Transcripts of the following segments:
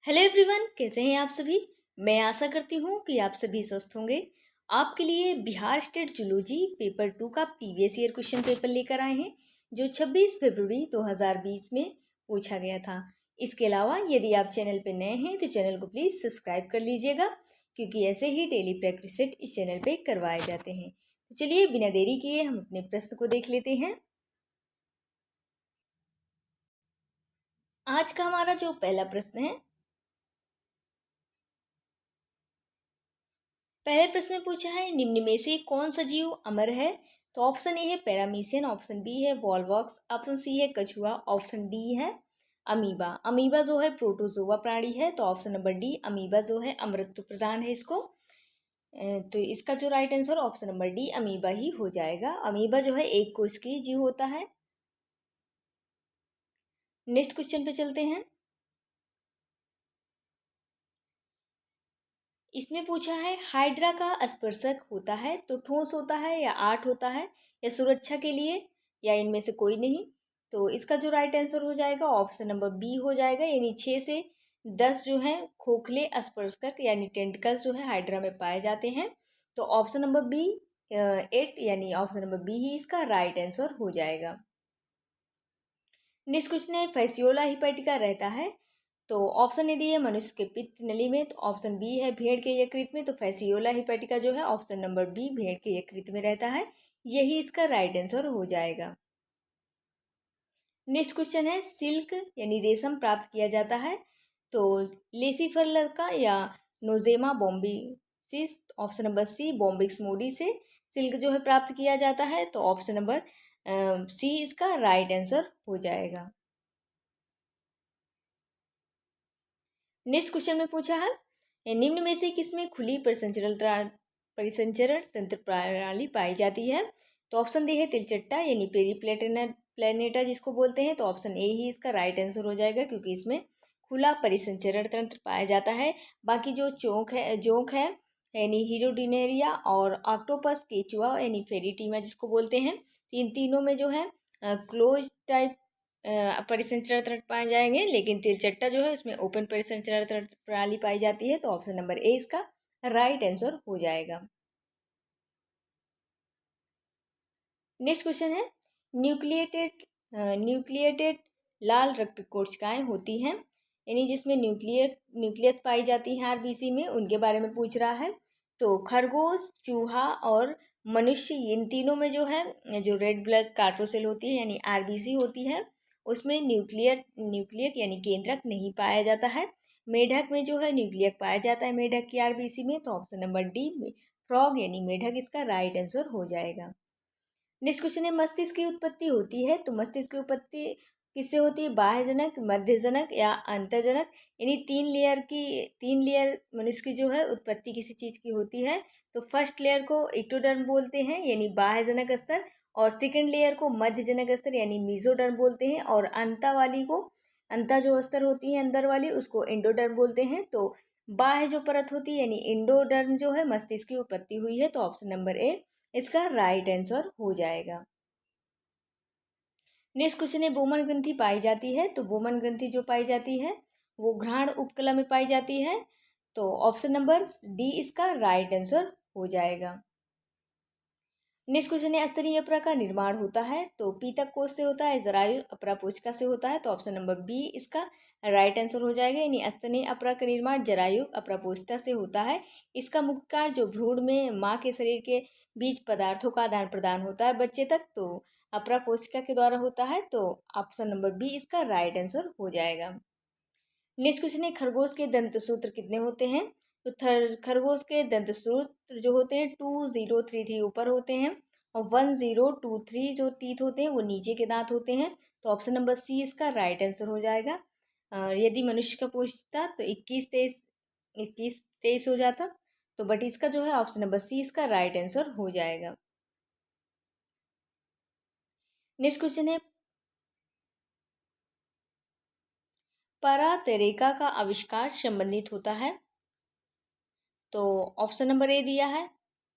Hello everyone, कैसे हैं आप सभी। मैं आशा करती हूँ कि आप सभी स्वस्थ होंगे। आपके लिए बिहार स्टेट जूलॉजी पेपर 2 का प्रीवियस ईयर क्वेश्चन पेपर लेकर आए हैं, जो 26 फरवरी 2020 में पूछा गया था। इसके अलावा यदि आप चैनल पर नए हैं तो चैनल को प्लीज़ सब्सक्राइब कर लीजिएगा, क्योंकि ऐसे ही डेली प्रैक्टिस सेट इस चैनल पर करवाए जाते हैं। तो चलिए बिना देरी किए हम अपने प्रश्न को देख लेते हैं। आज का हमारा जो पहला प्रश्न है, पहले प्रश्न में पूछा है निम्न में से कौन सा जीव अमर है। तो ऑप्शन ए है पैरामीशियन, ऑप्शन बी है वॉलवॉक्स, ऑप्शन सी है कछुआ, ऑप्शन डी है अमीबा। अमीबा जो है प्रोटोजोआ प्राणी है, तो ऑप्शन नंबर डी अमीबा जो है अमृत प्रदान है इसको। तो इसका जो right answer option number D amoeba ही हो जाएगा। अमीबा जो है एक कोश की जीव होता है। नेक्स्ट क्वेश्चन पे चलते हैं। इसमें पूछा है हाइड्रा का स्पर्शक होता है तो ठोस होता है या आठ होता है या सुरक्षा के लिए या इनमें से कोई नहीं। तो इसका जो राइट आंसर हो जाएगा ऑप्शन नंबर बी हो जाएगा, यानी 6 से 10 जो है खोखले स्पर्शक यानी टेंटिकल्स जो है हाइड्रा में पाए जाते हैं। तो ऑप्शन नंबर बी 8 यानी ऑप्शन नंबर बी ही इसका राइट आंसर हो जाएगा। नेक्स्ट क्वेश्चन है फैसियोला हिपैटिका रहता है। तो ऑप्शन यदि है मनुष्य के पित्त नली में, तो ऑप्शन बी है भेड़ के यकृत में। तो फैसियोला हिपैटिका जो है ऑप्शन नंबर बी भेड़ के यकृत में रहता है, यही इसका राइट आंसर हो जाएगा। नेक्स्ट क्वेश्चन है सिल्क यानी रेशम प्राप्त किया जाता है तो लेसिफर का या नोजेमा बॉम्बिसिस, ऑप्शन नंबर सी बॉम्बिक्स मोडी से सिल्क जो है प्राप्त किया जाता है। तो ऑप्शन नंबर सी इसका राइट आंसर हो जाएगा। नेक्स्ट क्वेश्चन में पूछा है निम्न में से किसमें खुली परिसंचरण तंत्र प्रणाली पाई जाती है। तो ऑप्शन डी है तिलचट्टा यानी प्लेनेटा जिसको बोलते हैं। तो ऑप्शन ए ही इसका राइट आंसर हो जाएगा, क्योंकि इसमें खुला परिसंचरण तंत्र पाया जाता है। बाकी जो जोंक है यानी हीरोडिनेरिया और ऑक्टोपस केचुआ यानी फेरिटीमा जिसको बोलते हैं, इन तीनों में जो है क्लोज टाइप परिसंचरण तंत्र पाए जाएंगे, लेकिन तिलचट्टा जो है उसमें ओपन परिसंचरण तंत्र प्रणाली पाई जाती है। तो ऑप्शन नंबर ए इसका राइट आंसर हो जाएगा। नेक्स्ट क्वेश्चन है न्यूक्लिएटेड न्यूक्लिएटेड लाल रक्त कोशिकाएं होती हैं, यानी जिसमें न्यूक्लियस पाई जाती हैं आरबीसी में, उनके बारे में पूछ रहा है। तो खरगोश, चूहा और मनुष्य इन तीनों में जो है जो रेड ब्लड कार्टोसेल होती है यानी आरबीसी होती है, उसमें न्यूक्लियक यानी केंद्रक नहीं पाया जाता है। मेढक में जो है न्यूक्लियक पाया जाता है मेढक की आरबीसी में। तो ऑप्शन नंबर डी फ्रॉग यानी मेढक इसका राइट आंसर हो जाएगा। नेक्स्ट क्वेश्चन है मस्तिष्क की उत्पत्ति होती है तो मस्तिष्क की उत्पत्ति किससे होती है, बाह्य जनक, मध्य जनक या अंतर्जनक। यानी 3 लेयर मनुष्य की जो है उत्पत्ति किसी चीज़ की होती है। तो फर्स्ट लेयर को इक्टोडर्म बोलते हैं यानी बाह्य जनक स्तर, और सेकेंड लेयर को मध्य जनक स्तर यानी मीजोडर्म बोलते हैं, और अंता जो स्तर होती है अंदर वाली उसको एंडोडर्म बोलते हैं। तो बाह्य जो परत होती है यानी इंडोडर्म जो है मस्तिष्क की उत्पत्ति हुई है। तो ऑप्शन नंबर ए इसका राइट आंसर हो जाएगा। नेक्स्ट क्वेश्चन है बोमन ग्रंथि पाई जाती है तो बोमन ग्रंथि जो पाई जाती है वो घ्राण उपकला में पाई जाती है। तो ऑप्शन नंबर डी इसका राइट आंसर हो जाएगा। नेक्स्ट क्वेश्चन है स्तनीय अपरा का निर्माण होता है तो पीतक कोश से होता है, जरायु अपरा पुच्छका से होता है। तो ऑप्शन नंबर बी इसका राइट आंसर हो जाएगा, यानी स्तनीय अपरा का निर्माण जरायु अपरा पुच्छता से होता है। इसका मुख्य कार्य जो भ्रूण में माँ के शरीर के बीच पदार्थों का आदान प्रदान होता है बच्चे तक, तो अपरा पुच्छका के द्वारा होता है। तो ऑप्शन नंबर बी इसका राइट आंसर हो जाएगा। नेक्स्ट क्वेश्चन है खरगोश के दंत सूत्र कितने होते हैं। तो खरगोश के दंत सूत्र जो होते हैं 2033 ऊपर होते हैं, और 1023 जो टीथ होते हैं वो नीचे के दांत होते हैं। तो ऑप्शन नंबर सी इसका राइट आंसर हो जाएगा। यदि मनुष्य का पूछता तो 21 23 हो जाता, तो बट इसका जो है ऑप्शन नंबर सी इसका राइट आंसर हो जाएगा। नेक्स्ट क्वेश्चन है परातरेका का आविष्कार संबंधित होता है। तो ऑप्शन नंबर ए दिया है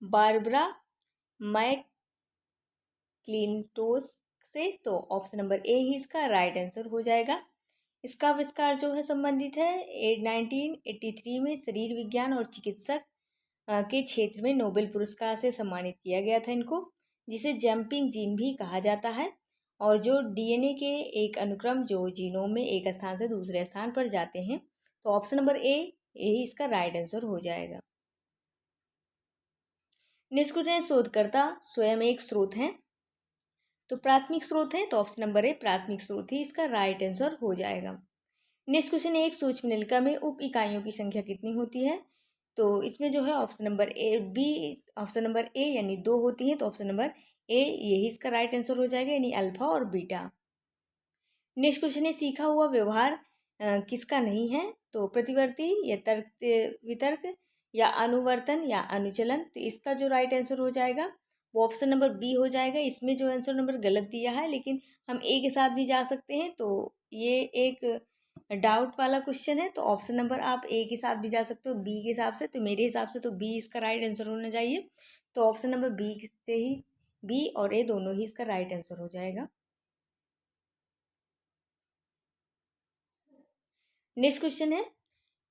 बारबरा मैकक्लिंटोस से। तो ऑप्शन नंबर ए ही इसका राइट आंसर हो जाएगा। इसका आविष्कार जो है संबंधित है 1983 में शरीर विज्ञान और चिकित्सक के क्षेत्र में नोबेल पुरस्कार से सम्मानित किया गया था इनको, जिसे जंपिंग जीन भी कहा जाता है। और जो डीएनए के एक अनुक्रम जो जीनोम में एक स्थान से दूसरे स्थान पर जाते हैं, तो ऑप्शन नंबर ए यही इसका राइट आंसर हो जाएगा। निष्कुटन शोधकर्ता स्वयं एक स्रोत है, तो प्राथमिक स्रोत है, तो ऑप्शन नंबर ए प्राथमिक स्रोत ही इसका राइट आंसर हो जाएगा। नेक्स्ट क्वेश्चन है, एक सूक्ष्म नलिका में उप इकाइयों की संख्या कितनी होती है? तो इसमें जो है option number A B option number A यानी 2 होती है, तो ऑप्शन नंबर ए यही इसका राइट आंसर हो जाएगा, यानी अल्फा और बीटा। नेक्स्ट क्वेश्चन है, सीखा हुआ व्यवहार किसका नहीं है? तो प्रतिवर्ती या तर्क वितर्क या अनुवर्तन या अनुचलन, तो इसका जो राइट आंसर हो जाएगा वो ऑप्शन नंबर बी हो जाएगा। इसमें जो आंसर नंबर गलत दिया है, लेकिन हम ए के साथ भी जा सकते हैं, तो ये एक डाउट वाला क्वेश्चन है, तो ऑप्शन नंबर आप ए के साथ भी जा सकते हो बी के हिसाब से, तो मेरे हिसाब से तो बी इसका राइट आंसर होना चाहिए। तो ऑप्शन नंबर बी से ही बी और ए दोनों ही इसका राइट आंसर हो जाएगा। नेक्स्ट क्वेश्चन है,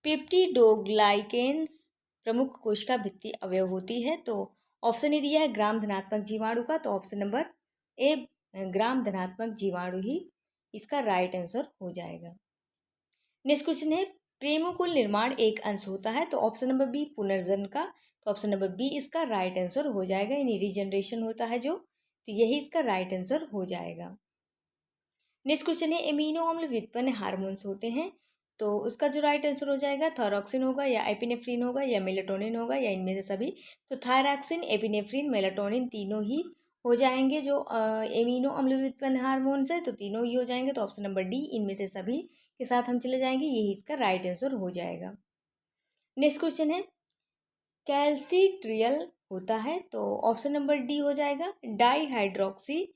पेप्टिडोग्लाइकेन्स प्रमुख कोशिका भित्ति अवयव होती है, तो ऑप्शन ए दिया है ग्राम धनात्मक जीवाणु का, तो ऑप्शन नंबर ए ग्राम धनात्मक जीवाणु ही इसका राइट आंसर हो जाएगा। नेक्स्ट क्वेश्चन है, प्रेमकुल निर्माण एक अंश होता है, तो ऑप्शन नंबर बी पुनर्जन्म का, तो ऑप्शन नंबर बी इसका राइट आंसर हो जाएगा, यानी रीजनरेशन होता है जो, तो यही इसका राइट आंसर हो जाएगा। नेक्स्ट क्वेश्चन है, एमिनो अम्ल व्युत्पन्न हार्मोन्स होते हैं, तो उसका जो राइट आंसर हो जाएगा थायरॉक्सिन होगा या एपिनेफ्रिन होगा या मेलाटोनिन होगा या इनमें से सभी, तो थायरॉक्सिन एपिनेफ्रिन मेलाटोनिन तीनों ही हो जाएंगे। जो एमिनो अम्ल व्युत्पन्न हार्मोन्स है, तो तीनों ही हो जाएंगे, तो ऑप्शन नंबर डी इनमें से सभी के साथ हम चले जाएंगे, यही इसका राइट आंसर हो जाएगा। नेक्स्ट क्वेश्चन है, कैल्सिट्रियल होता है, तो ऑप्शन नंबर डी हो जाएगा dihydroxy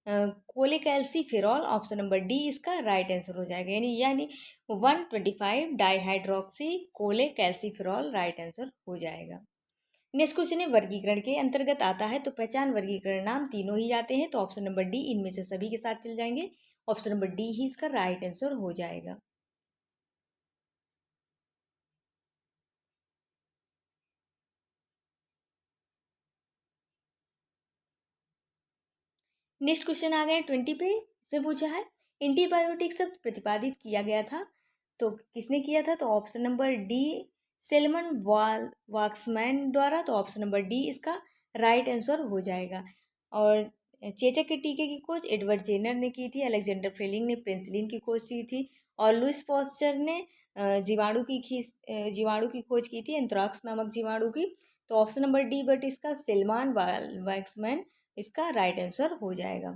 cholecalciferol, option number D इसका राइट आंसर हो जाएगा, यानी 125 डाईहाइड्रोक्सी कोलेकैल्सीफेरॉल राइट आंसर हो जाएगा। नेक्स्ट क्वेश्चन है, वर्गीकरण के अंतर्गत आता है, तो पहचान वर्गीकरण नाम तीनों ही आते हैं, तो ऑप्शन नंबर डी इनमें से सभी के साथ चल जाएंगे, ऑप्शन नंबर डी ही इसका राइट आंसर हो जाएगा। नेक्स्ट क्वेश्चन आ गया 20 पे, इसमें पूछा है एंटीबायोटिक शब्द प्रतिपादित किया गया था, तो किसने किया था? तो option number D salmon Waksman द्वारा, तो ऑप्शन नंबर डी इसका राइट आंसर हो जाएगा। और चेचक के टीके की खोज एडवर्ड जेनर ने की थी, अलेक्जेंडर फ्लेमिंग ने पेंसिलिन की खोज की थी, और लुइस पॉस्चर ने जीवाणु की खोज की थी, एंथ्राक्स नामक जीवाणु की, तो ऑप्शन नंबर डी बट इसका सेल्मान वैक्समैन इसका राइट आंसर हो जाएगा।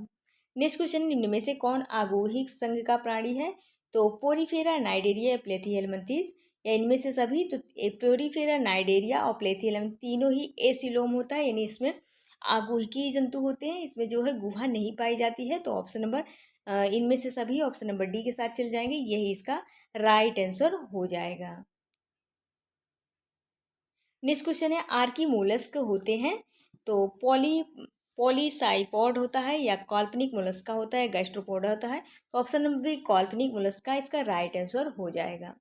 नेक्स्ट क्वेश्चन, निम्न में से कौन आगोही संघ का प्राणी है? तो पोरीफेरा, नाइडेरिया, प्लेथिहेल्मिंथेस या इनमें से सभी, तो पोरीफेरा, नाइडेरिया और प्लेथिहेल्मिंथेस तीनों ही एसिलोम होता है, यानी इसमें आगोही जंतु होते हैं, इसमें जो है गुहा नहीं पाई जाती है, तो ऑप्शन नंबर इनमें से सभी ऑप्शन नंबर डी के साथ चल जाएंगे, यही इसका राइट आंसर हो जाएगा। नेक्स्ट क्वेश्चन है, आर्की मोलस्क होते हैं, तो पॉलीसाइपॉड होता है या काल्पनिक मोलस्का होता है, गैस्ट्रोपोड होता है, तो ऑप्शन नंबर बी काल्पनिक मोलस्का इसका राइट आंसर हो जाएगा।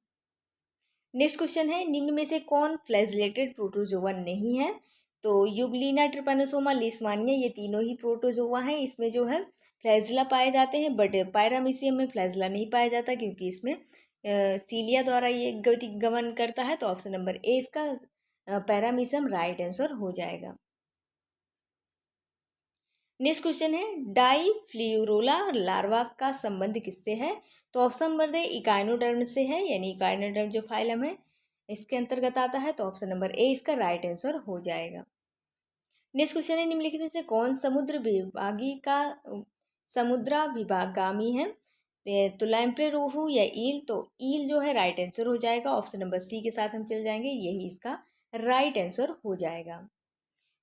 नेक्स्ट क्वेश्चन है, निम्न में से कौन फ्लैजिलेटेड प्रोटोजोआ नहीं है? तो युगलिना, ट्रिपानोसोमा, लीशमानिया ये तीनों ही प्रोटोजोआ हैं, इसमें जो है फ्लैजिला पाए जाते हैं, बट पायरामीशियम में फ्लैजिला नहीं पाया जाता, क्योंकि इसमें सीलिया द्वारा ये गमन करता है, तो ऑप्शन नंबर ए इसका पैरामीशियम राइट आंसर हो जाएगा। नेक्स्ट क्वेश्चन है, डाईफ्लूरोला लार्वा का संबंध किससे है? तो ऑप्शन नंबर ए इकाइनोडर्म से है, यानी इकाइनोडर्म जो फाइलम है इसके अंतर्गत आता है, तो ऑप्शन नंबर ए इसका राइट आंसर हो जाएगा। नेक्स्ट क्वेश्चन है, निम्नलिखित में से कौन समुद्रा विभागामी है? तो लैम्प्रे रोहू या ईल, तो ईल जो है राइट आंसर हो जाएगा, ऑप्शन नंबर सी के साथ हम चल जाएंगे, यही इसका राइट आंसर हो जाएगा।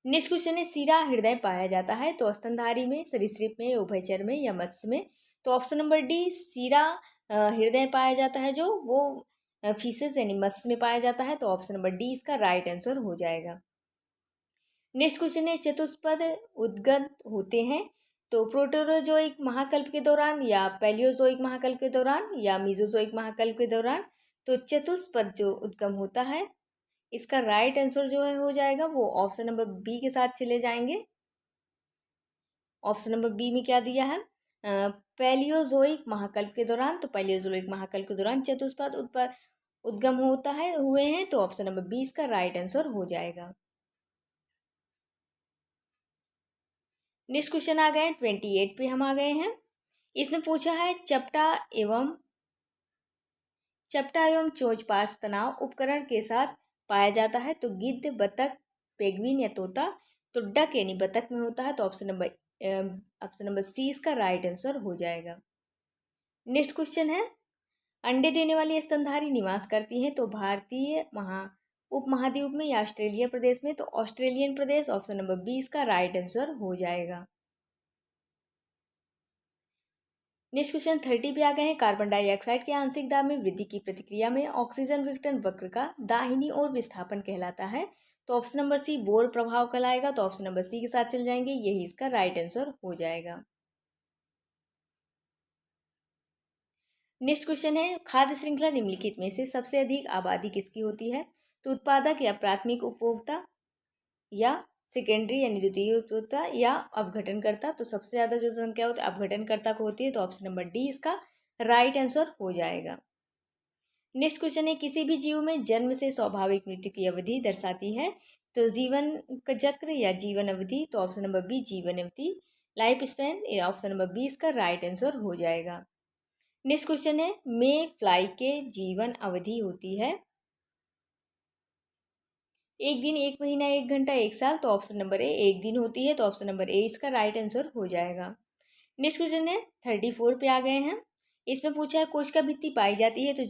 नेक्स्ट क्वेश्चन है, सिरा हृदय पाया जाता है, तो स्तनधारी में, सरीसृप में, उभयचर में या मत्स्य में, तो ऑप्शन नंबर डी सिरा हृदय पाया जाता है, जो वो फीसेस यानी मत्स्य में पाया जाता है, तो ऑप्शन नंबर डी इसका राइट आंसर हो जाएगा। नेक्स्ट क्वेश्चन है, चतुष्पद उद्गत होते हैं, तो प्रोटेरोजोइक महाकल्प के दौरान या पैलियोजोइक महाकल्प के दौरान या मीजोजोइक महाकल्प के दौरान। तो चतुष्पद जो उद्गम होता है, इसका राइट आंसर जो है हो जाएगा वो ऑप्शन नंबर बी के साथ चले जाएंगे। ऑप्शन नंबर बी में क्या दिया है, पैलियोजोइक महाकल्प के दौरान। तो पैलियोजोइक महाकल्प के दौरान चतुष्पद उद्गम होता है हुए हैं, तो ऑप्शन नंबर 20 का राइट आंसर हो जाएगा। नेक्स्ट क्वेश्चन आ गए 28 पे हम आ गए हैं। इसमें पूछा है चपटा एवं चोंच तनाव उपकरण के साथ पाया जाता है। तो गिद्ध, बतख, पेंगुइन या तोता। तो डक यानी बतख में होता है, तो ऑप्शन नंबर सी इसका राइट आंसर हो जाएगा। नेक्स्ट क्वेश्चन है, अंडे देने वाली स्तनधारी निवास करती हैं। तो भारतीय उपमहाद्वीप में या ऑस्ट्रेलिया प्रदेश में। तो ऑस्ट्रेलियन प्रदेश, ऑप्शन नंबर 20 का राइट आंसर हो जाएगा। नेक्स्ट क्वेश्चन 30 पे आ गए हैं। कार्बन डाइऑक्साइड के आंशिक दाब में वृद्धि की प्रतिक्रिया में ऑक्सीजन विघटन वक्र का दाहिनी ओर विस्थापन कहलाता है। तो ऑप्शन नंबर सी बोर प्रभाव कहलाएगा। तो ऑप्शन नंबर सी के साथ चल जाएंगे, यही इसका राइट आंसर हो जाएगा। नेक्स्ट क्वेश्चन है, खाद्य श्रृंखला निम्नलिखित में से सबसे अधिक आबादी किसकी होती है। तो उत्पादक या प्राथमिक उपभोक्ता या सेकेंडरी यानी द्वितीय उपभोक्ता या अपघटनकर्ता। तो सबसे ज़्यादा जो संख्या होती है अपघटनकर्ता को होती है, तो ऑप्शन नंबर डी इसका राइट आंसर हो जाएगा। नेक्स्ट क्वेश्चन है, किसी भी जीव में जन्म से स्वाभाविक मृत्यु की अवधि दर्शाती है। तो जीवन का चक्र या जीवन अवधि। तो ऑप्शन नंबर बी जीवन अवधि, लाइफ स्पैन, ऑप्शन नंबर 20 का राइट आंसर हो जाएगा। नेक्स्ट क्वेश्चन है, मे फ्लाई के जीवन अवधि होती है एक दिन, एक महीना, एक घंटा, एक साल। तो ऑप्शन नंबर ए एक दिन होती है, तो ऑप्शन नंबर ए इसका राइट आंसर हो जाएगा। नेक्स्ट क्वेश्चन है 34 पे आ गए हैं। इसमें पूछा है कोशिका भित्ति पाई जाती है। तो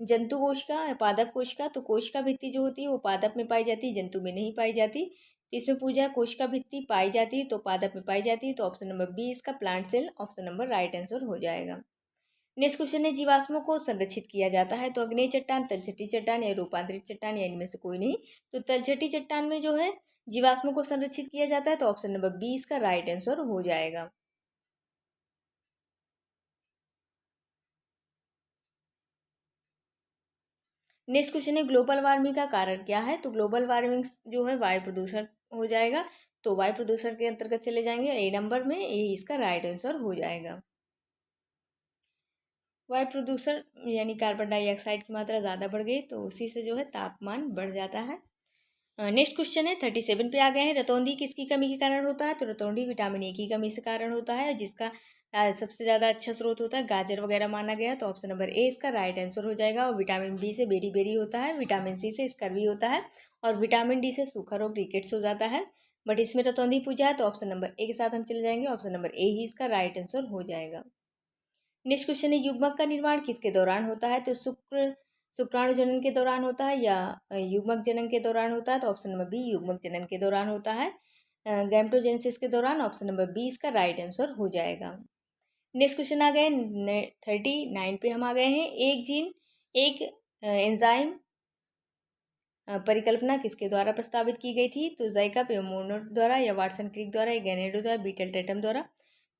जंतु कोशिका, पादप कोशिका। तो कोशिका भित्ति जो होती है वो पादप में पाई जाती है, जंतु में नहीं पाई जाती। इसमें पूछा है कोशिका भित्ति पाई जाती है तो पादप में पाई जाती है, तो ऑप्शन नंबर बी इसका plant cell, option number right answer हो जाएगा। नेक्स्ट क्वेश्चन है, जीवाश्मों को संरक्षित किया जाता है। तो अग्नेय चट्टान, तलछटी चट्टान या रूपांतरित चट्टान या इनमें से कोई नहीं। तो तलछटी चट्टान में जो है जीवाश्मों को संरक्षित किया जाता है, तो ऑप्शन नंबर 20 का राइट आंसर हो जाएगा। नेक्स्ट क्वेश्चन है, ग्लोबल वार्मिंग का कारण क्या है। तो ग्लोबल वार्मिंग जो है वायु प्रदूषण हो जाएगा। तो वायु प्रदूषण के अंतर्गत चले जाएंगे, ए नंबर में, ए इसका राइट आंसर हो जाएगा। वायु प्रदूषण यानी कार्बन डाइऑक्साइड की मात्रा ज़्यादा बढ़ गई, तो उसी से जो है तापमान बढ़ जाता है। नेक्स्ट क्वेश्चन है 37 पे आ गए हैं। रतौंधी किसकी कमी के कारण होता है। तो रतौंधी विटामिन ए की कमी से कारण होता है, जिसका सबसे ज़्यादा अच्छा स्रोत होता है गाजर वगैरह माना गया। तो ऑप्शन नंबर ए इसका राइट आंसर हो जाएगा। और विटामिन बी से बेरी बेरी होता है, विटामिन सी से स्कर्वी होता है, और विटामिन डी से सूखा रोग रिकेट्स हो जाता है। बट इसमें रतौंधी पूछा है, तो ऑप्शन नंबर ए के साथ हम चले जाएंगे, ऑप्शन नंबर ए ही इसका राइट आंसर हो जाएगा। नेक्स्ट क्वेश्चन है, युग्मक का निर्माण किसके दौरान होता है। तो शुक्राणु जनन के दौरान होता है या युग्मक जनन के दौरान होता है। तो ऑप्शन नंबर बी युग्मक जनन के दौरान होता है, गैमेटोजेनेसिस के दौरान। ऑप्शन नंबर 20 का राइट आंसर हो जाएगा। नेक्स्ट क्वेश्चन आ गए 39 पे हम आ गए हैं। एक एंजाइम परिकल्पना किसके द्वारा प्रस्तावित की गई थी। तो जाइका पेमोनोट द्वारा या वाटसन क्रिक द्वारा या गैनेडो द्वारा, बीटल टेटम द्वारा।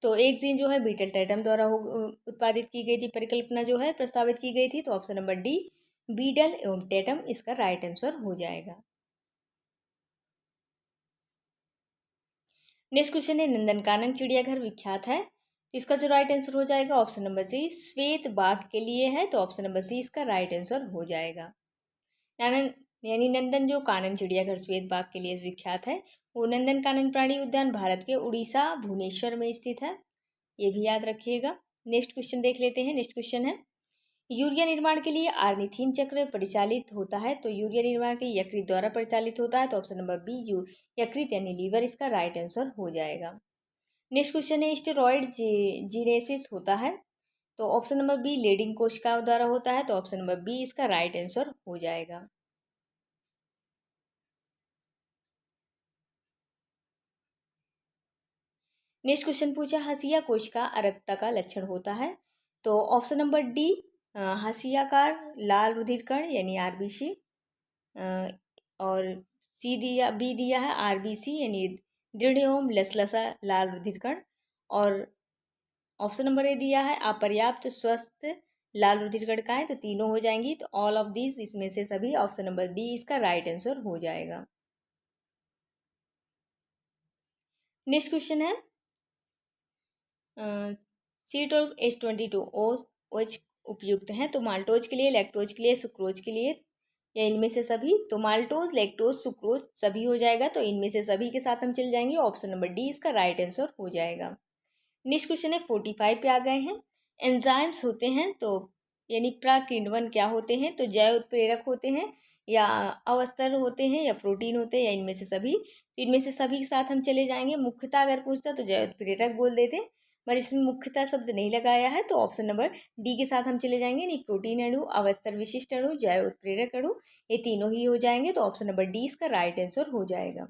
तो एक जीन जो है बीटल टेटम द्वारा उत्पादित की गई थी, परिकल्पना जो है प्रस्तावित की गई थी। तो ऑप्शन नंबर डी बीडल एवं टेटम इसका राइट आंसर हो जाएगा। नेक्स्ट क्वेश्चन है, नंदनकानन चिड़ियाघर विख्यात है, इसका जो राइट आंसर हो जाएगा ऑप्शन नंबर सी श्वेत बाघ के लिए है। तो ऑप्शन नंबर सी इसका राइट आंसर हो जाएगा। यानी नंदन जो कानन चिड़ियाघर श्वेत बाघ के लिए विख्यात है, वो नंदन कानन प्राणी उद्यान भारत के उड़ीसा भुवनेश्वर में स्थित है, ये भी याद रखिएगा। नेक्स्ट क्वेश्चन देख लेते हैं। नेक्स्ट क्वेश्चन है, यूरिया निर्माण के लिए आर्निथीन चक्र परिचालित होता है। तो यूरिया निर्माण के यकृत द्वारा परिचालित होता है। तो ऑप्शन नंबर बी यकृत यानी लीवर इसका राइट आंसर हो जाएगा। नेक्स्ट क्वेश्चन है, स्टेरॉयड जीनेसिस होता है। तो ऑप्शन नंबर बी लेडिंग कोशिकाओं द्वारा होता है। तो ऑप्शन नंबर बी इसका राइट आंसर हो जाएगा। नेक्स्ट क्वेश्चन पूछा, हसिया कोशिका अरक्तता का लक्षण होता है। तो ऑप्शन नंबर डी हसियाकार लाल रुधिर कण यानी आरबीसी, और बी दिया है आरबीसी यानी दृढ़ एवं लसलसा लाल रुधिर कण। और ऑप्शन नंबर ए दिया है अपर्याप्त स्वस्थ लाल रुधिर कणिकाएं, तो तीनों हो जाएंगी। तो ऑल ऑफ दीज, इसमें से सभी, ऑप्शन नंबर डी इसका राइट आंसर हो जाएगा। नेक्स्ट क्वेश्चन है C12H22 OH उपयुक्त हैं तो माल्टोज के लिए, लैक्टोज के लिए, सुक्रोज के लिए, या इनमें से सभी। तो माल्टोज, लैक्टोज, सुक्रोज सभी हो जाएगा, तो इनमें से सभी के साथ हम चल जाएंगे। ऑप्शन नंबर डी इसका राइट आंसर हो जाएगा। नेक्स्ट क्वेश्चन है 45 पे आ गए हैं। एंजाइम्स होते हैं तो यानी प्रकिण्वन क्या होते हैं, तो जैव उत्प्रेरक होते हैं, या अवस्तर होते हैं, या प्रोटीन होते हैं, या इनमें से सभी। तो इनमें से सभी के साथ हम चले जाएंगे। मुख्यतः अगर पूछता तो जैव उत्प्रेरक बोल देते, पर इसमें मुख्यतः शब्द नहीं लगाया है, तो ऑप्शन नंबर डी के साथ हम चले जाएंगे। नहीं, प्रोटीन अणु, अवस्तर विशिष्ट अणु, जैव उत्प्रेरक अणु, ये तीनों ही हो जाएंगे। तो ऑप्शन नंबर डी इसका राइट आंसर हो जाएगा।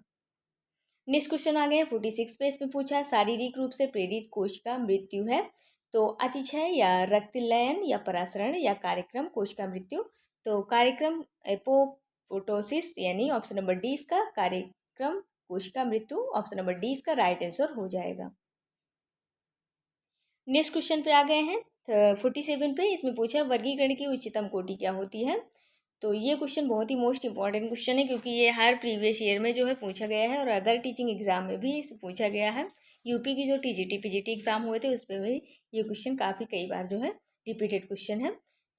नेक्स्ट क्वेश्चन आ गए 46 पे। इसमें पूछा है शारीरिक रूप से प्रेरित कोशिका मृत्यु है तो अतिशय, या रक्तलयन, या परासरण, या कार्यक्रम कोशिका मृत्यु। तो कार्यक्रम एपोप्टोसिस, यानी ऑप्शन नंबर डी इसका कार्यक्रम कोशिका मृत्यु, ऑप्शन नंबर डी इसका राइट आंसर हो जाएगा। नेक्स्ट क्वेश्चन पे आ गए हैं 47 पे। इसमें पूछा है वर्गीकरण की उच्चतम कोटि क्या होती है। तो ये क्वेश्चन बहुत ही मोस्ट इंपॉर्टेंट क्वेश्चन है, क्योंकि ये हर प्रीवियस ईयर में जो है पूछा गया है, और अदर टीचिंग एग्जाम में भी इसे पूछा गया है। यूपी की जो टीजीटी पीजीटी एग्जाम हुए थे उसमें भी ये क्वेश्चन काफ़ी कई बार जो है रिपीटेड क्वेश्चन है।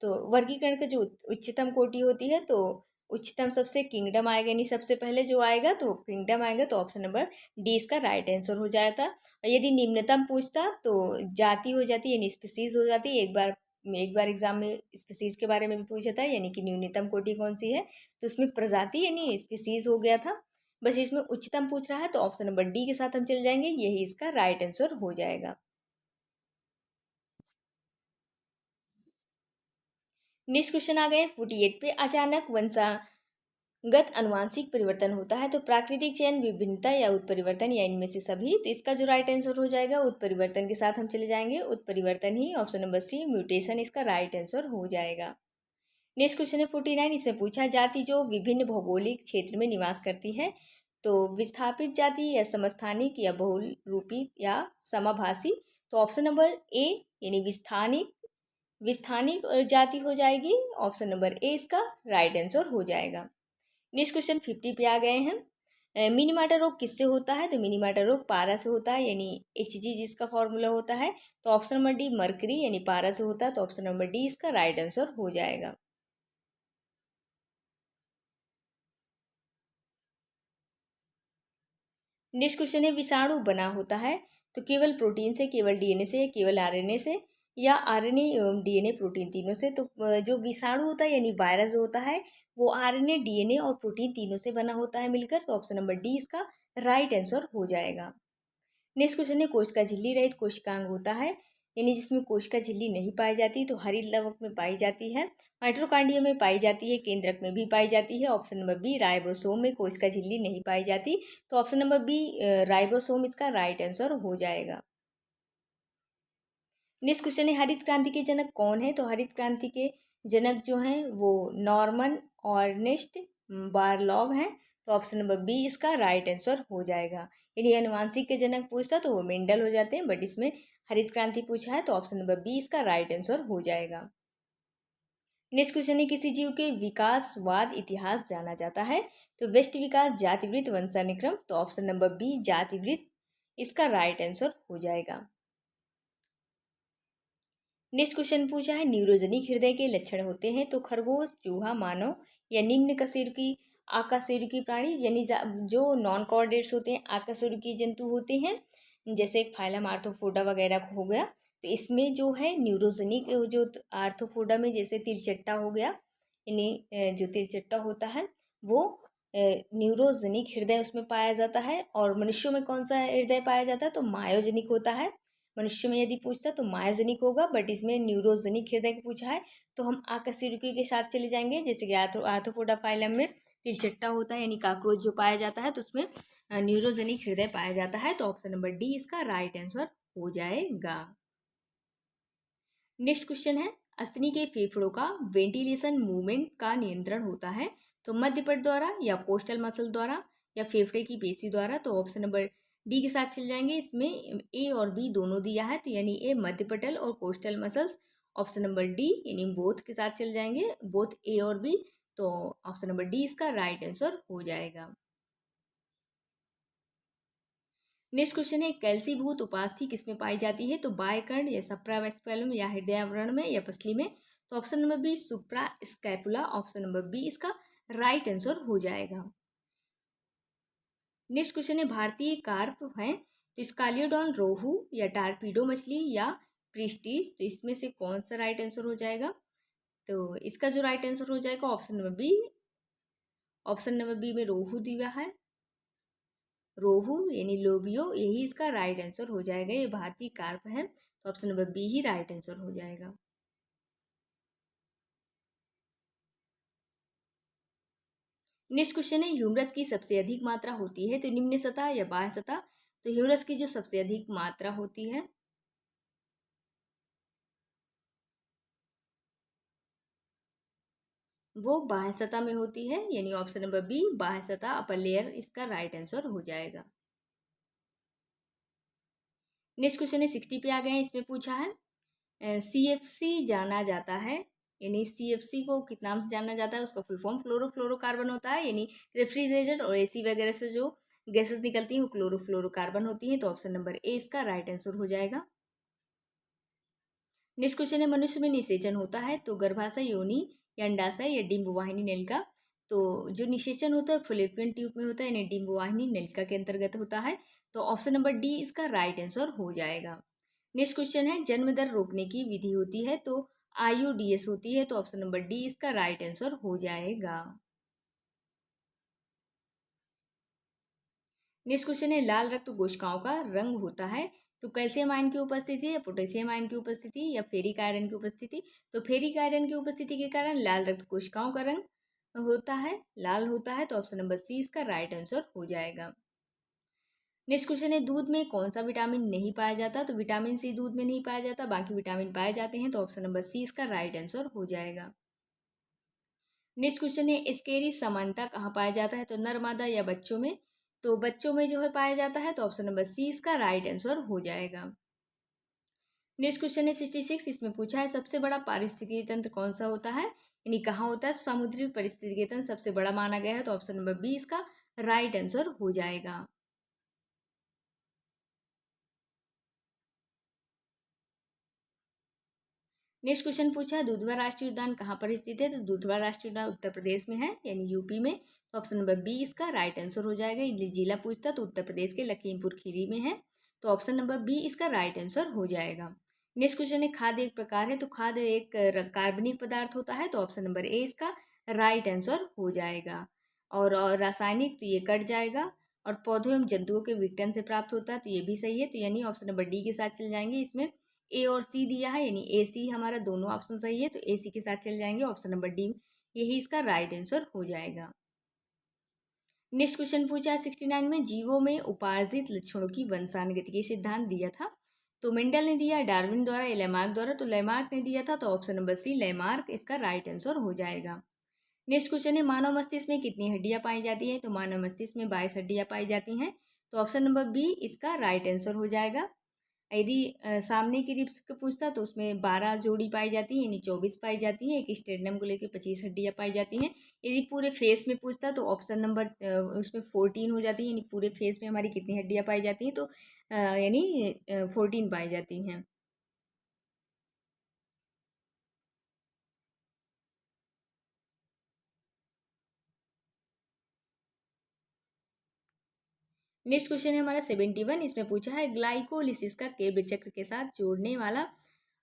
तो वर्गीकरण का जो उच्चतम कोटि होती है, तो उच्चतम सबसे किंगडम आएगा, यानी सबसे पहले जो आएगा तो किंगडम आएगा, तो ऑप्शन नंबर डी इसका राइट आंसर हो जाता। और यदि निम्नतम पूछता तो जाति हो जाती, यानी स्पीसीज हो जाती। एक बार एग्जाम में स्पीसीज के बारे में भी पूछा था, यानी कि न्यूनतम कोटि कौन सी है, तो उसमें प्रजाति यानी स्पीसीज हो गया था। बस इसमें उच्चतम पूछ रहा है, तो ऑप्शन नंबर डी के साथ हम चल जाएंगे, यही इसका राइट आंसर हो जाएगा। नेक्स्ट क्वेश्चन आ गए 48 पे। अचानक वंशागत अनुवांशिक परिवर्तन होता है तो प्राकृतिक चयन, विभिन्नता, या उत्परिवर्तन, या इनमें से सभी। तो इसका जो राइट आंसर हो जाएगा उत्परिवर्तन के साथ हम चले जाएंगे, उत्परिवर्तन ही, ऑप्शन नंबर सी म्यूटेशन इसका राइट आंसर हो जाएगा। नेक्स्ट क्वेश्चन है 49। इसमें पूछा जाति जो विभिन्न भौगोलिक क्षेत्र में निवास करती है तो विस्थापित जाति, या समस्थानिक, या बहुल रूपी, या समाभाषी। तो ऑप्शन नंबर ए यानी विस्थानिक जाति हो जाएगी, ऑप्शन नंबर ए इसका राइट आंसर हो जाएगा। नेक्स्ट क्वेश्चन 50 पे आ गए हैं। मिनीमाटा रोग किससे होता है, तो मिनीमाटा रोग पारा से होता है, यानी Hg जिसका फॉर्मूला होता है। तो ऑप्शन नंबर डी मरकरी यानी पारा से होता है, तो ऑप्शन नंबर डी इसका राइट आंसर हो जाएगा। नेक्स्ट क्वेश्चन है विषाणु बना होता है तो केवल प्रोटीन से, केवल डीएनए से, केवल आरएनए से, या आरएनए एवं डीएनए प्रोटीन तीनों से। तो जो विषाणु होता है यानी वायरस जो होता है वो आरएनए, डीएनए और प्रोटीन तीनों से बना होता है मिलकर, तो ऑप्शन नंबर डी इसका राइट आंसर हो जाएगा। नेक्स्ट क्वेश्चन है कोशिका झिल्ली रहित कोशिकांग होता है, यानी जिसमें कोशिका झिल्ली नहीं पाई जाती, तो हरित लवक में पाई जाती है, माइटोकॉन्ड्रिया में पाई जाती है, केंद्रक में भी पाई जाती है। ऑप्शन नंबर बी राइबोसोम में कोशिका झिल्ली नहीं पाई जाती, तो ऑप्शन नंबर बी राइबोसोम इसका राइट आंसर हो जाएगा। नेक्स्ट क्वेश्चन है हरित क्रांति के जनक कौन है, तो हरित क्रांति के जनक जो हैं वो नॉर्मन ऑर्नेस्ट बारलॉग हैं, तो ऑप्शन नंबर बी इसका राइट आंसर हो जाएगा। यदि अनुवांशिक के जनक पूछता तो वो मेंडल हो जाते हैं, बट इसमें हरित क्रांति पूछा है तो ऑप्शन नंबर बी इसका राइट आंसर हो जाएगा। नेक्स्ट क्वेश्चन है किसी जीव के विकासवाद इतिहास जाना जाता है, तो वेस्ट विकास, जातिवृत्त, वंशानुक्रम, तो ऑप्शन नंबर बी जातिवृत्त इसका राइट आंसर हो जाएगा। नेक्स्ट क्वेश्चन पूछा है न्यूरोजेनिक हृदय के लक्षण होते हैं, तो खरगोश, चूहा, मानव, या निम्न कशेरुकी आकाशेरुकी प्राणी, यानी जो नॉन कॉर्डेट्स होते हैं, आकाशेरुकी जंतु होते हैं, जैसे फाइलम आर्थ्रोपोडा वगैरह हो गया। तो इसमें जो है न्यूरोजेनिक जो आर्थ्रोपोडा में जैसे तिलचट्टा हो गया, यानी जो तिलचट्टा होता है वो न्यूरोजेनिक हृदय उसमें पाया जाता है। और मनुष्यों में कौन सा हृदय पाया जाता है, तो मायोजेनिक होता है। मनुष्य में यदि पूछता तो मायोजेनिक होगा, बट इसमें न्यूरोजेनिक हृदय का पूछा है तो हम आकस्मिक के साथ चले जाएंगे। जैसे कि आर्थ्रोपोडा फाइलम में तिलचट्टा होता है यानी काकरोच जो पाया जाता है, तो उसमें न्यूरोजेनिक हृदय पाया जाता है, तो ऑप्शन नंबर डी इसका राइट आंसर हो जाएगा। नेक्स्ट क्वेश्चन है अस्थनि के फेफड़ों का वेंटिलेशन मूवमेंट का नियंत्रण होता है, तो मध्यपट द्वारा, या पोस्टल मसल द्वारा, या फेफड़े की पेशी द्वारा। तो ऑप्शन नंबर डी के साथ चल जाएंगे। इसमें ए और बी दोनों दिया है, तो यानी ए मध्य पटल और coastal muscles. Option number D यानी बोथ के साथ चल जाएंगे, बोथ ए और बी। तो ऑप्शन नंबर डी इसका राइट आंसर हो जाएगा। नेक्स्ट क्वेश्चन है, कैल्सीभूत उपास्थि किसमें पाई जाती है? तो बायकर्ण या सप्रावेस्कुलम या हृदयावरण में या पसली में। तो ऑप्शन नंबर बी सुप्रा स्कैपुला, ऑप्शन नंबर बी इसका राइट आंसर हो जाएगा। नेक्स्ट क्वेश्चन है, भारतीय कार्प है तो स्कालियोडॉन रोहू या टारपीडो मछली या प्रिस्टीज, तो इसमें से कौन सा राइट आंसर हो जाएगा? तो इसका जो राइट आंसर हो जाएगा option number B. Option number B में रोहू दिया है, रोहू यानी लोबियो, यही इसका राइट आंसर हो जाएगा। ये भारतीय कार्प है, तो ऑप्शन नंबर बी ही राइट आंसर हो जाएगा। नेक्स्ट क्वेश्चन है, ह्यूमरस की सबसे अधिक मात्रा होती है तो निम्न सतह या बाह्य सतह? तो ह्यूमरस की जो सबसे अधिक मात्रा होती है वो बाह्य सतह में होती है, यानी ऑप्शन नंबर बी बाह्य सतह अपर लेयर इसका राइट आंसर हो जाएगा। नेक्स्ट क्वेश्चन है 60 पे आ गए हैं। इसमें पूछा है CFC जाना जाता है, यानी CFC को किस नाम से जाना जाता है? उसका फुल फॉर्म क्लोरोफ्लोरोकार्बन होता है, यानी रेफ्रिजरेटर और AC वगैरह से जो गैसेस निकलती हैं वो क्लोरोफ्लोरोकार्बन होती हैं। तो ऑप्शन नंबर ए इसका राइट आंसर हो जाएगा। नेक्स्ट क्वेश्चन है, मनुष्य में निषेचन होता है तो गर्भाशय, योनि या अंडाशय या डिंब वाहिनी नलिका? तो जो निषेचन होता है फुलेपियन ट्यूब में होता है, यानी डिंब वाहिनी नलिका के अंतर्गत होता है। तो ऑप्शन नंबर डी इसका राइट आंसर हो जाएगा। नेक्स्ट क्वेश्चन है, जन्म दर रोकने की विधि होती है तो IUDS होती है, तो ऑप्शन नंबर डी इसका राइट आंसर हो जाएगा। नेक्स्ट क्वेश्चन है, लाल रक्त कोशिकाओं का रंग होता है तो कैल्शियम आयन की उपस्थिति या पोटेशियम आयन की उपस्थिति या फेरिक आयरन की उपस्थिति? तो फेरिक आयरन की उपस्थिति के कारण लाल रक्त कोशिकाओं का रंग होता है, लाल होता है। तो ऑप्शन नंबर सी इसका राइट आंसर हो जाएगा। नेक्स्ट क्वेश्चन है, दूध में कौन सा विटामिन नहीं पाया जाता? तो विटामिन सी दूध में नहीं पाया जाता, बाकी विटामिन पाए जाते हैं। तो ऑप्शन नंबर सी इसका राइट आंसर हो जाएगा। नेक्स्ट क्वेश्चन है, स्केरी समानता कहाँ पाया जाता है? तो नर मादा या बच्चों में? तो बच्चों में जो है पाया जाता है, तो ऑप्शन नंबर सी इसका राइट आंसर हो जाएगा। नेक्स्ट क्वेश्चन है 66। इसमें पूछा है, सबसे बड़ा पारिस्थितिकी तंत्र कौन सा होता है, यानी कहाँ होता है? समुद्री पारिस्थितिकी तंत्र सबसे बड़ा माना गया है, तो ऑप्शन नंबर बी इसका राइट आंसर हो जाएगा। नेक्स्ट क्वेश्चन पूछा है, दुधवा राष्ट्रीय उद्यान कहाँ पर स्थित है? तो दुधवा राष्ट्रीय उद्यान उत्तर प्रदेश में है, यानी यूपी में। तो ऑप्शन नंबर बी इसका राइट आंसर हो जाएगा। यदि जिला पूछता तो उत्तर प्रदेश के लखीमपुर खीरी में है, तो ऑप्शन नंबर बी इसका राइट आंसर हो जाएगा। नेक्स्ट क्वेश्चन है, खाद एक प्रकार है तो खाद एक कार्बनिक पदार्थ होता है, तो ऑप्शन नंबर ए इसका राइट आंसर हो जाएगा। और रासायनिक तो ये कट जाएगा, और पौधों एवं जंतुओं के विघटन से प्राप्त होता है, तो ये भी सही है। तो यानी ऑप्शन नंबर डी के साथ चल जाएंगे। इसमें ए और सी दिया है, यानी ए सी हमारा दोनों ऑप्शन सही है, तो ए सी के साथ चल जाएंगे। ऑप्शन नंबर डी यही इसका राइट आंसर हो जाएगा। नेक्स्ट क्वेश्चन पूछा है 69 में, जीवों में उपार्जित लक्षणों की वंशानुगति सिद्धांत दिया था? तो मेंडल ने दिया, डार्विन द्वारा या लेमार्क द्वारा? तो लेमार्क ने दिया था, तो ऑप्शन नंबर सी लेमार्क इसका राइट आंसर हो जाएगा। नेक्स्ट क्वेश्चन है, मानव मस्तिष्क में कितनी हड्डियां पाई जाती हैं? तो मानव मस्तिष्क में 22 हड्डियां पाई जाती हैं, तो ऑप्शन नंबर बी इसका राइट आंसर हो जाएगा। यदि सामने की रिब्स को पूछता तो उसमें 12 जोड़ी पाई जाती है, यानी 24 पाई जाती है। एक स्टेरनम को लेकर 25 हड्डियां पाई जाती हैं। यदि पूरे फेस में पूछता तो ऑप्शन नंबर उसमें 14 हो जाती है, यानी पूरे फेस में हमारी कितनी हड्डियां पाई जाती हैं? तो यानी 14 पाई जाती हैं। नेक्स्ट क्वेश्चन है हमारा 71। इसमें पूछा है, ग्लाइकोलिसिस का केब्र चक्र के साथ जोड़ने वाला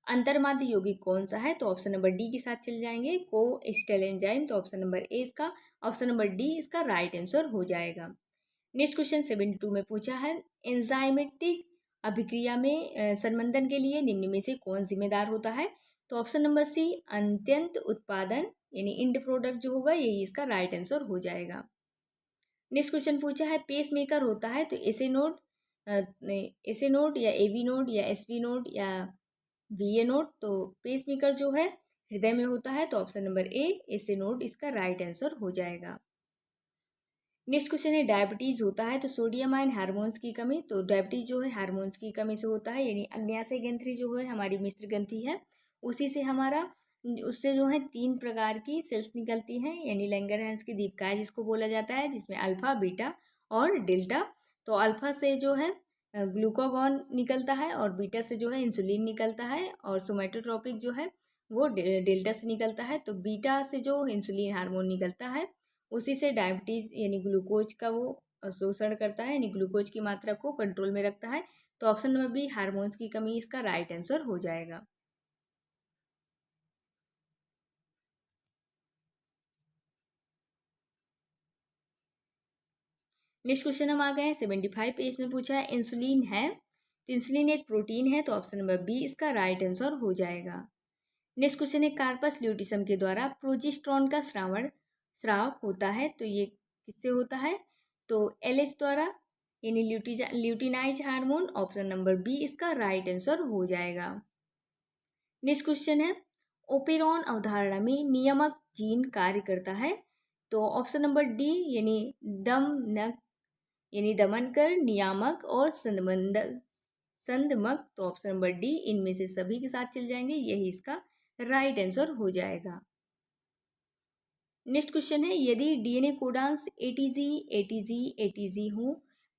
अंतर्माध्य यौगिक कौन सा है? तो ऑप्शन नंबर डी के साथ चल जाएंगे, को स्टेल एंजाइम। तो ऑप्शन नंबर ए इसका, ऑप्शन नंबर डी इसका राइट आंसर हो जाएगा। नेक्स्ट क्वेश्चन 72 में पूछा है, एंजाइमेटिक अभिक्रिया में संबंधन के लिए निम्न में से कौन जिम्मेदार होता है? तो ऑप्शन नंबर सी अत्यंत उत्पादन, यानी इंड प्रोडक्ट जो होगा यही इसका राइट आंसर हो जाएगा। नेक्स्ट क्वेश्चन पूछा है, पेस मेकर होता है तो एसे नोड या एवी नोड या एसवी नोड या वीए नोड? तो पेस मेकर जो है हृदय में होता है, तो ऑप्शन नंबर ए एसे नोड इसका राइट आंसर हो जाएगा। नेक्स्ट क्वेश्चन है डायबिटीज़ होता है तो सोडियम आयन हार्मोन्स की कमी, तो डायबिटीज़ जो है हार्मोन्स की कमी से होता है, यानी अग्न्याशय ग्रंथि जो है हमारी मिश्र ग्रंथि है, उसी से हमारा उससे जो है 3 प्रकार की सेल्स निकलती हैं, यानी लैंगरहैंस की दीपकाय जिसको बोला जाता है, जिसमें अल्फा, बीटा और डेल्टा। तो अल्फा से जो है ग्लूकागॉन निकलता है और बीटा से जो है इंसुलिन निकलता है और सोमेटोट्रोपिक जो है वो डेल्टा से निकलता है। तो बीटा से जो इंसुलिन हार्मोन निकलता है उसी से डायबिटीज़ यानी ग्लूकोज का वो शोषण करता है, यानी ग्लूकोज की मात्रा को कंट्रोल में रखता है। तो ऑप्शन नंबर बी हार्मोन्स की कमी इसका राइट आंसर हो जाएगा। नेक्स्ट क्वेश्चन हम आ गए हैं 75 पेज में पूछा है इंसुलिन है, तो इंसुलिन एक प्रोटीन है, तो ऑप्शन नंबर बी इसका राइट आंसर हो जाएगा। नेक्स्ट क्वेश्चन है कार्पस ल्यूटिसम के द्वारा प्रोजेस्टेरॉन का स्राव होता है, तो ये किससे होता है, तो एलएच द्वारा, यानी ल्यूटिनाइज हार्मोन, ऑप्शन नंबर बी इसका राइट आंसर हो जाएगा। नेक्स्ट क्वेश्चन है ओपेरॉन अवधारणा में नियामक जीन कार्य करता है, तो ऑप्शन नंबर डी यानी दमनक यानी दमनकर, नियामक और संदमक, तो ऑप्शन नंबर डी इनमें से सभी के साथ चल जाएंगे, यही इसका राइट आंसर हो जाएगा। नेक्स्ट क्वेश्चन है यदि DNA codons ATG ATG ATG हो,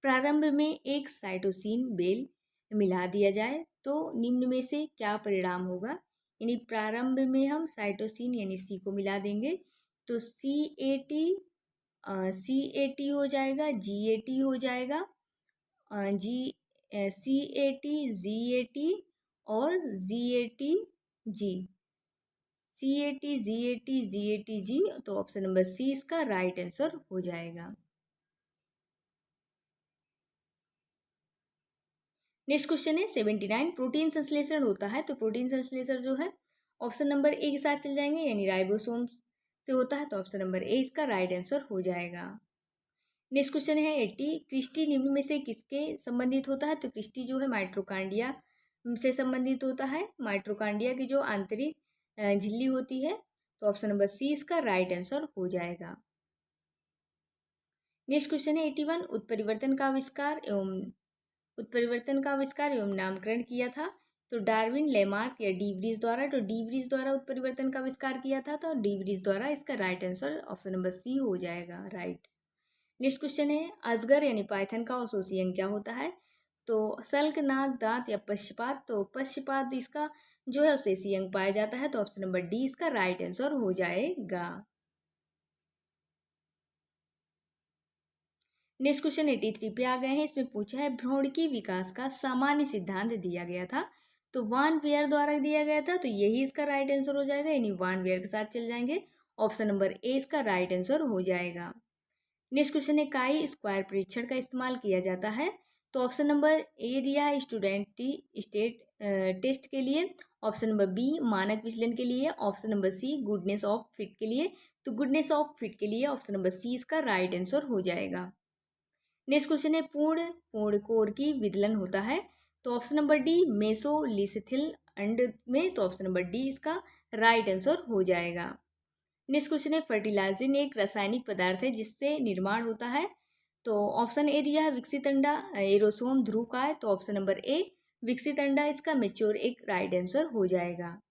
प्रारंभ में एक साइटोसिन बेल मिला दिया जाए तो निम्न में से क्या परिणाम होगा, यानी प्रारंभ में हम साइटोसिन यानी सी को मिला देंगे तो सी ए टी हो जाएगा, जी ए टी हो जाएगा, जी सी ए टी और जी सी ए टी जी, तो ऑप्शन नंबर सी इसका राइट आंसर हो जाएगा। नेक्स्ट क्वेश्चन है 79 प्रोटीन संश्लेषण होता है, तो प्रोटीन संश्लेषण जो है ऑप्शन नंबर ए के साथ चल जाएंगे, यानी राइबोसोम से होता है, तो ऑप्शन नंबर ए इसका राइट आंसर हो जाएगा। नेक्स्ट क्वेश्चन है 80 क्रिस्टी निम्न में से किसके संबंधित होता है, तो क्रिस्टी जो है माइट्रोकांडिया से संबंधित होता है, माइट्रोकांडिया की जो आंतरिक झिल्ली होती है, तो ऑप्शन नंबर सी इसका राइट आंसर हो जाएगा। नेक्स्ट क्वेश्चन है 81 उत्परिवर्तन का आविष्कार एवं नामकरण किया था, तो डार्विन, लेमार्क या डीवरीज द्वारा, तो डीवरीज द्वारा उत्परिवर्तन का आविष्कार किया था, तो डीवरीज द्वारा इसका right answer option number C हो जाएगा, राइट। नेक्स्ट क्वेश्चन है अजगर यानी पाइथन का ओसोसी अंग क्या होता है, तो सल्क, नाक, दांत या पश्चपात, तो पश्चपात इसका जो है ओसेसी अंग पाया जाता है, तो ऑप्शन नंबर डी इसका राइट आंसर हो जाएगा। नेक्स्ट क्वेश्चन 83 पे आ गए हैं, इसमें पूछा है भ्रूण की विकास का सामान्य सिद्धांत दिया गया था, तो वान वेयर द्वारा दिया गया था, तो यही इसका राइट आंसर हो जाएगा, यानी वान वेयर के साथ चल जाएंगे, ऑप्शन नंबर ए इसका राइट आंसर हो जाएगा। नेक्स्ट क्वेश्चन है काई स्क्वायर परीक्षण का इस्तेमाल किया जाता है, तो ऑप्शन नंबर ए दिया है स्टूडेंट स्टेट टेस्ट के लिए, ऑप्शन नंबर बी मानक विचलन के लिए, option number C goodness of fit के लिए, तो गुडनेस ऑफ फिट के लिए ऑप्शन नंबर सी इसका राइट आंसर हो जाएगा। नेक्स्ट क्वेश्चन है पूर्ण कोर की विदलन होता है, तो ऑप्शन नंबर डी मेसोलिथिल अंड में, तो ऑप्शन नंबर डी इसका राइट आंसर हो जाएगा। नेक्स्ट क्वेश्चन है फर्टिलाइजिन एक रासायनिक पदार्थ है जिससे निर्माण होता है, तो ऑप्शन ए दिया है विकसित अंडा एरोसोम ध्रुव का है, तो ऑप्शन नंबर ए विकसित अंडा इसका मेच्योर एक राइट आंसर हो जाएगा।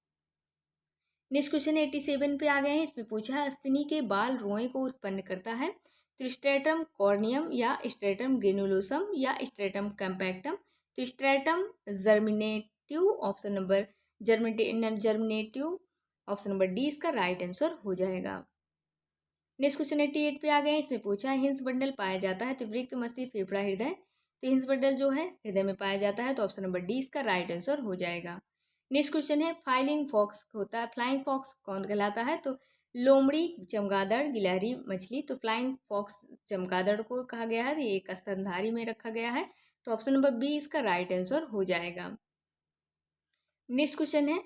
नेक्स्ट क्वेश्चन 87 पे आ गए हैं, इसमें पूछा है स्तनी के बाल रोए को उत्पन्न करता है, तो स्ट्रेटम कॉर्नियम या स्ट्रेटम ग्रेनुलोसम या स्ट्रेटम कम्पैक्टम, तो stratum germinative, option number germinative, option number D इसका राइट आंसर हो जाएगा। नेक्स्ट क्वेश्चन 88 पे आ गए हैं, इसमें पूछा है हिंस बंडल पाया जाता है, तो वृक्क, मस्तिष्क, फेफड़ा, हृदय, तो हिंस बंडल जो है हृदय में पाया जाता है, तो ऑप्शन नंबर डी इसका राइट आंसर हो जाएगा। नेक्स्ट क्वेश्चन है फ्लाइंग फॉक्स होता है, फ्लाइंग फॉक्स कौन कहलाता है, तो लोमड़ी, चमगादड़, गिलहरी मछली, तो फ्लाइंग फॉक्स चमगादड़ को कहा गया है, ये एक स्तनधारी में रखा गया है, तो ऑप्शन नंबर बी इसका राइट आंसर हो जाएगा। नेक्स्ट क्वेश्चन है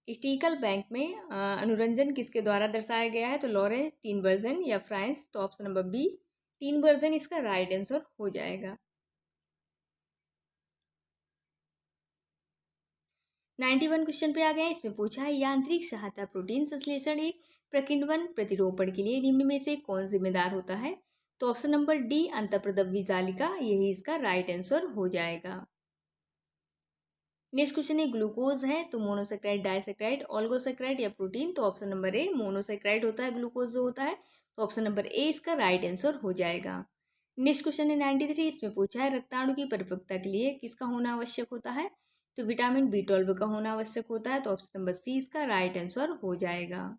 स्टीकल बैंक में अनुरंजन किसके द्वारा दर्शाया गया है, तो लॉरेंस, टीन वर्जन या फ्रांस, तो option number B Tinbergen इसका राइट आंसर हो जाएगा। 91 क्वेश्चन पे आ गए हैं। इसमें पूछा है यांत्रिक सहायता प्रोटीन संश्लेषण एक प्रकीर्णन प्रतिरोपण के लिए निम्न में से कौन जिम्मेदार होता है? तो ऑप्शन नंबर डी अंतःप्रदव्य जालिका, यही इसका राइट आंसर हो जाएगा। नेक्स्ट क्वेश्चन है ग्लूकोज है तो मोनोसेक्राइड, डाइसेक्राइड, ऑलिगोसेक्राइड या प्रोटीन? तो ऑप्शन नंबर ए मोनोसेक्राइड होता है ग्लूकोज जो होता है, तो ऑप्शन नंबर ए इसका राइट आंसर हो जाएगा। नेक्स्ट क्वेश्चन है 93। इसमें पूछा है रक्ताणु की परिपक्वता के लिए किसका होना आवश्यक होता है? तो विटामिन B12 का होना आवश्यक होता है, तो ऑप्शन नंबर सी इसका राइट आंसर हो जाएगा।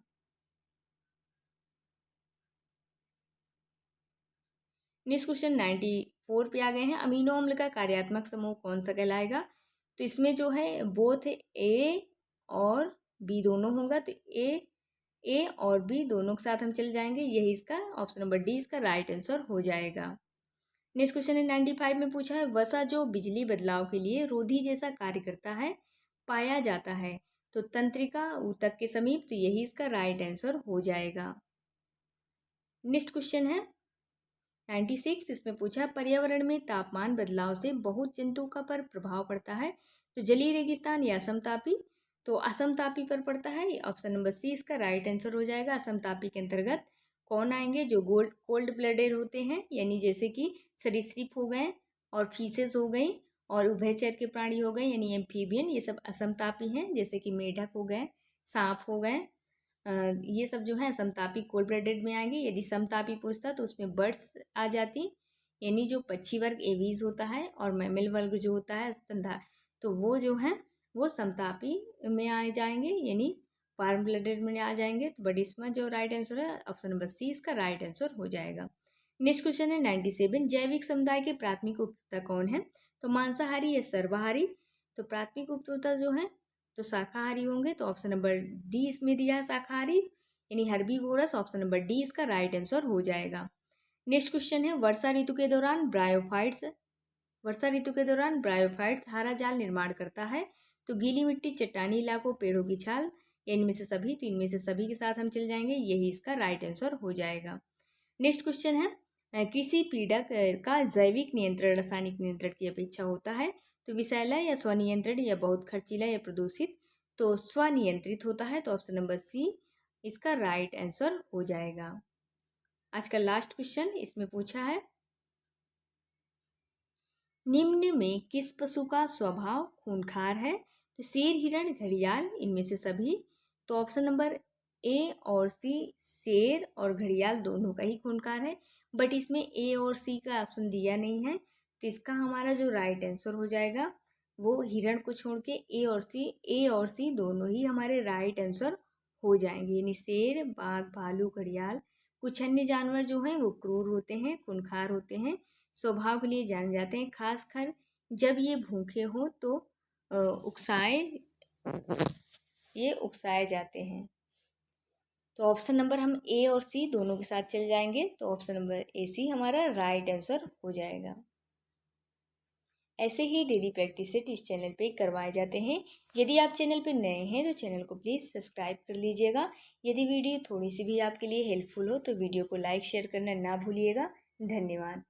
नेक्स्ट क्वेश्चन 94 पे आ गए हैं। अमीनो अम्ल का कार्यात्मक समूह कौन सा कहलाएगा? तो इसमें जो है बोथ ए और बी दोनों होगा, तो ए और बी दोनों के साथ हम चले जाएंगे, यही इसका ऑप्शन नंबर डी इसका राइट आंसर हो जाएगा। नेक्स्ट क्वेश्चन है 95 में पूछा है वसा जो बिजली बदलाव के लिए रोधी जैसा कार्य करता है पाया जाता है, तो तंत्रिका ऊतक के समीप, तो यही इसका राइट आंसर हो जाएगा। नेक्स्ट क्वेश्चन है 96। इसमें पूछा पर्यावरण में तापमान बदलाव से बहुत जंतुओं का पर प्रभाव पड़ता है, तो जलीय रेगिस्तान या असमतापी? तो असमतापी पर पड़ता है, ऑप्शन नंबर सी इसका राइट आंसर हो जाएगा। असमतापी के अंतर्गत कौन आएंगे? जो कोल्ड ब्लडेड होते हैं, यानी जैसे कि सरीसृप हो गए और फीसेस हो गई और उभयचर के प्राणी हो गए यानी एम्फीबियन, ये सब असमतापी हैं। जैसे कि मेढक हो गए, सांप हो गए, ये सब जो है समतापी कोल्ड ब्लडेड में आएंगे। यदि समतापी पूछता तो उसमें बर्ड्स आ जाती, यानी जो पक्षी वर्ग एवीज होता है, और मैमल वर्ग जो होता है स्तनधारी, तो वो जो है वो समतापी में आ जाएंगे, यानी वार्म ब्लडेड में आ जाएंगे। तो बट इसमें जो राइट आंसर है ऑप्शन नंबर सी इसका राइट आंसर हो जाएगा। नेक्स्ट क्वेश्चन है 97। जैविक समुदाय के प्राथमिक उपभोक्ता कौन है? तो मांसाहारी या सर्वाहारी? तो प्राथमिक उपभोक्ता जो है तो शाकाहारी होंगे, तो ऑप्शन नंबर डी इसमें दिया है शाकाहारी, यानी हर्बीवोरस, ऑप्शन नंबर डी इसका राइट आंसर हो जाएगा। नेक्स्ट क्वेश्चन है वर्षा ऋतु के दौरान ब्रायोफाइट्स हरा जाल निर्माण करता है, तो गीली मिट्टी, चट्टानी इलाकों, पेड़ों की छाल, इनमें से सभी, तीन में से सभी के साथ हम चल जाएंगे, यही इसका राइट आंसर हो जाएगा। नेक्स्ट क्वेश्चन है कृषि पीड़क का जैविक नियंत्रण रासायनिक नियंत्रण की अपेक्षा होता है, तो विषैला या स्वनियंत्रण या बहुत खर्चीला या प्रदूषित? तो स्वनियंत्रित होता है, तो ऑप्शन नंबर सी इसका राइट आंसर हो जाएगा। आज का लास्ट क्वेश्चन इसमें पूछा है निम्न में किस पशु का स्वभाव खूंखार है? तो शेर, हिरण, घड़ियाल, इनमें से सभी? तो ऑप्शन नंबर ए और सी शेर और घड़ियाल दोनों का ही खूंखार है, बट इसमें ए और सी का ऑप्शन दिया नहीं है, तो इसका हमारा जो राइट आंसर हो जाएगा वो हिरण को छोड़ के ए और सी दोनों ही हमारे राइट आंसर हो जाएंगे, यानी शेर, बाघ, भालू, घड़ियाल। कुछ अन्य जानवर जो हैं वो क्रूर होते हैं, खूंखार होते हैं, स्वभाव के लिए जाने जाते हैं, खासकर जब ये भूखे हो तो ये उकसाए जाते हैं। तो ऑप्शन नंबर हम ए और सी दोनों के साथ चल जाएंगे, तो ऑप्शन नंबर ए सी हमारा राइट आंसर हो जाएगा। ऐसे ही डेली प्रैक्टिस सेट इस चैनल पे करवाए जाते हैं। यदि आप चैनल पे नए हैं तो चैनल को प्लीज़ सब्सक्राइब कर लीजिएगा। यदि वीडियो थोड़ी सी भी आपके लिए हेल्पफुल हो तो वीडियो को लाइक शेयर करना ना भूलिएगा। धन्यवाद।